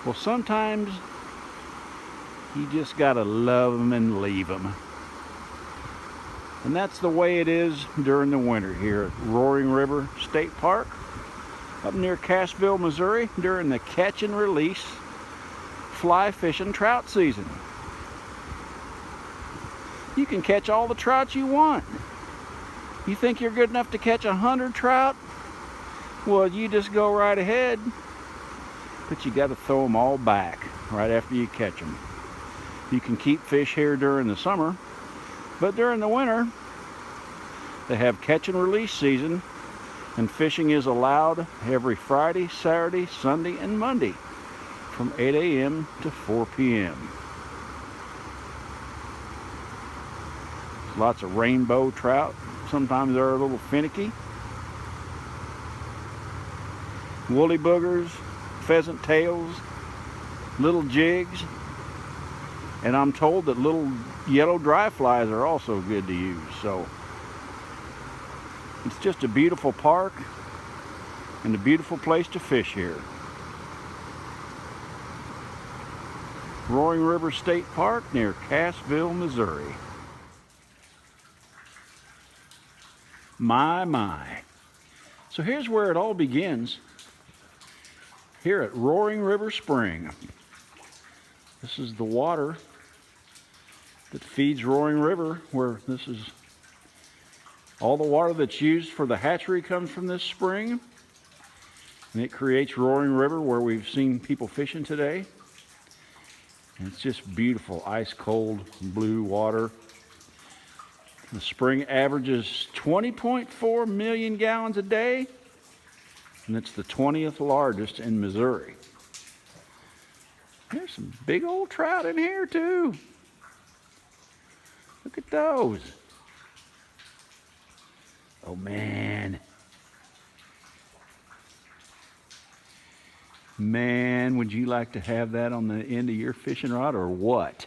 Well, sometimes you just gotta love them and leave them. And that's the way it is during the winter here at Roaring River State Park up near Cassville, Missouri during the catch and release fly fishing trout season. You can catch all the trout you want. You think you're good enough to catch 100 trout? Well, you just go right ahead, but you got to throw them all back right after you catch them. You can keep fish here during the summer, but during the winter, they have catch and release season, and fishing is allowed every Friday, Saturday, Sunday, and Monday from 8 a.m. to 4 p.m. Lots of rainbow trout. Sometimes they're a little finicky. Woolly boogers, pheasant tails, little jigs, and I'm told that little yellow dry flies are also good to use. So it's just a beautiful park and a beautiful place to fish here. Roaring River State Park near Cassville, Missouri. My. So here's where it all begins. Here at Roaring River Spring. This is the water that feeds Roaring River, where this is all the water that's used for the hatchery comes from this spring. And it creates Roaring River where we've seen people fishing today. And it's just beautiful, ice cold blue water. The spring averages 20.4 million gallons a day. And it's the 20th largest in Missouri. There's some big old trout in here too. Look at those. Oh man. Man, would you like to have that on the end of your fishing rod or what?